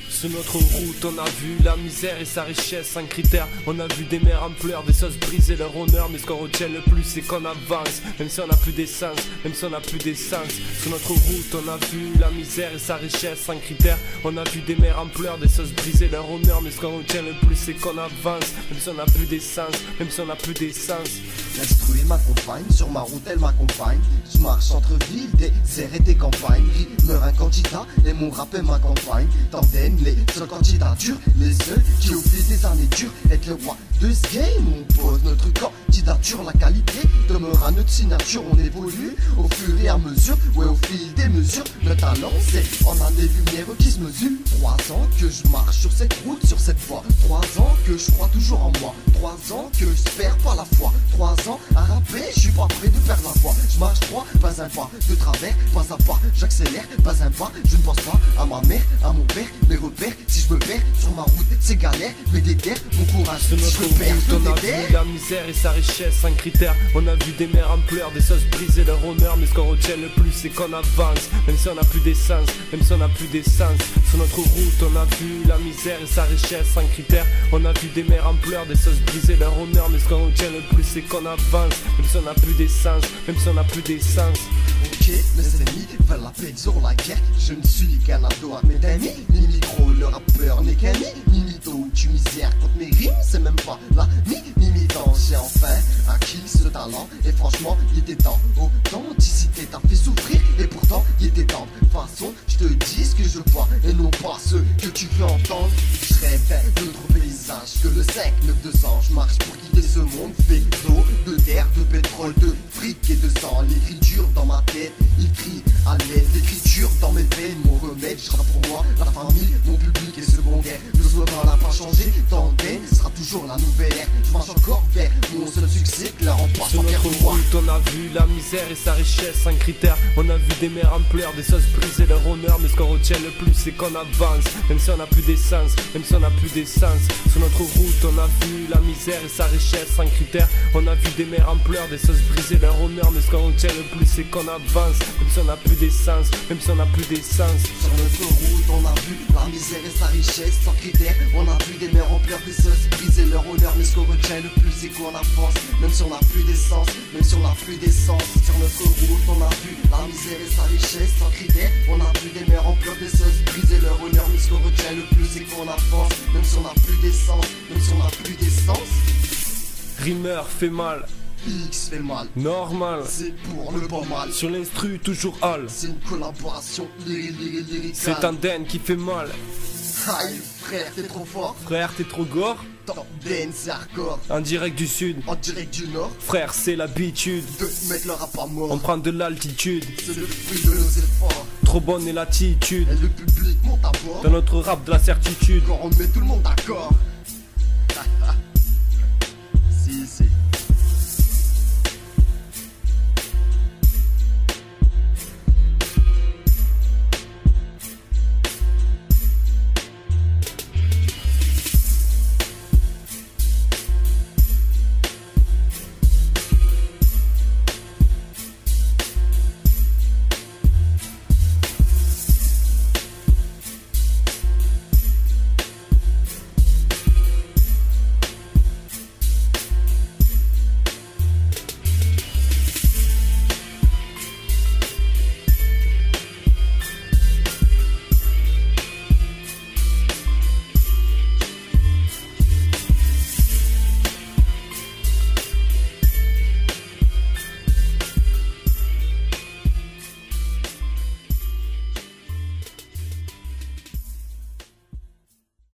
Sur notre route on a vu la misère et sa richesse sans critère. On a vu des mères en pleurs, des sauces briser leur honneur. Mais ce qu'on retient le plus c'est qu'on avance, même si on n'a plus d'essence, même si on n'a plus d'essence. Sur notre route on a vu la misère et sa richesse sans critère. On a vu des mères en pleurs, des sauces briser leur honneur. Mais ce qu'on retient le plus c'est qu'on avance, même si on n'a plus d'essence, même si on n'a plus d'essence. L'instru m'accompagne, sur ma route elle m'accompagne. Je marche entre villes, déserts et des campagnes. Meurt un candidat et mon rap est ma campagne. Tandem les seules candidatures, les seuls qui oublient des années dures. Être le roi de ce game, on pose notre candidature. La qualité demeure à notre signature. On évolue au fur et à mesure, ouais au fil des mesures. Le talent c'est en années-lumière qui se mesure. 3 ans que je marche sur cette route, sur cette voie. 3 ans que je crois toujours en moi. 3 ans que je perds pas la foi. 3 ans à rapper, je suis pas prêt de perdre la voix. Je marche droit, pas un pas de travers, pas à pas, j'accélère, pas un pas. Je ne pense pas à ma mère, à mon père, mes repères. Si je me perds sur ma route, c'est galère, mais déterre, mon courage. Sur notre si je me perds, route, on a vu la misère et sa richesse sans critère. On a vu des mères en pleurs, des sauces briser leur honneur. Mais ce qu'on retient le plus c'est qu'on avance, même si on n'a plus d'essence, même si on n'a plus d'essence. Sur notre route on a vu la misère et sa richesse sans critère. On a vu des mères en pleurs, des sauces briser leur honneur. Mais ce qu'on retient le plus c'est qu'on avance, même si on n'a plus d'essence, même si on n'a plus d'essence. Ok, mes ennemis veulent la paix, ils auront la guerre. Je ne suis qu'un ado à mes amis. Ni micro, le rappeur n'est qu'un ami. Ni mytho, tu misère contre mes rimes. C'est même pas la ni mi-temps. J'ai enfin acquis ce talent. Et franchement, il était temps. Authenticité t'a fait souffrir. Et pourtant, il était temps. De toute façon, je te dis ce que je vois. Et non pas ce que tu veux entendre. Je rêve d'autres paysages que le 5-9-200. Je marche pour quitter ce monde fait d'eau, de terre, de pétrole, de fric et de sang. L'écriture dans ma tête, il crie à l'aide. L'écriture dans mes veines, mon remède. Je rappe pour moi, la famille, mon public et secondaire. Le slogan n'a pas changé, Tandem sera toujours la nouvelle ère. Je marche encore vers mon seul succès, clair en passe Sur en guerre notre de moi. route on a vu la misère et sa richesse sans critère. On a vu des mères en pleurs, des sauces briser leur honneur. Mais ce qu'on retient le plus c'est qu'on avance, même si on n'a plus d'essence, même si on n'a plus d'essence. Sur notre route on a vu la misère et sa richesse sans critère. On a vu des mères en pleurs, des sauces briser leur honneur. Mais ce qu'on retient le plus c'est qu'on avance, même si on n'a plus d'essence, même si on n'a plus d'essence. Sur notre route, on a vu la misère et sa richesse sans critères. On a vu des mères en pleurs, des sauces briser leur honneur. Mais ce qu'on retient le plus, c'est qu'on avance, même si on n'a plus d'essence, même si on n'a plus d'essence. Sur notre route, on a vu la misère et sa richesse sans critères. On a vu des mères en pleurs, des sauces briser leur honneur. Mais ce qu'on retient le plus, c'est qu'on avance, même si on n'a plus d'essence, même si on n'a plus d'essence. Rimeur fait mal, X fait mal, normal. c'est pour le pas mal. Sur l'instru toujours hall, C'est une collaboration lyricale. c'est Tandem qui fait mal. Aïe frère, t'es trop fort. Frère t'es trop gore, Tandem c'est hardcore. en direct du sud. En direct du nord, Frère c'est l'habitude, de mettre le rap à mort. on prend de l'altitude. C'est le fruit de nos efforts. Trop bonne est l'attitude, Et le public monte à bord. dans notre rap de la certitude. Quand on met tout le monde d'accord.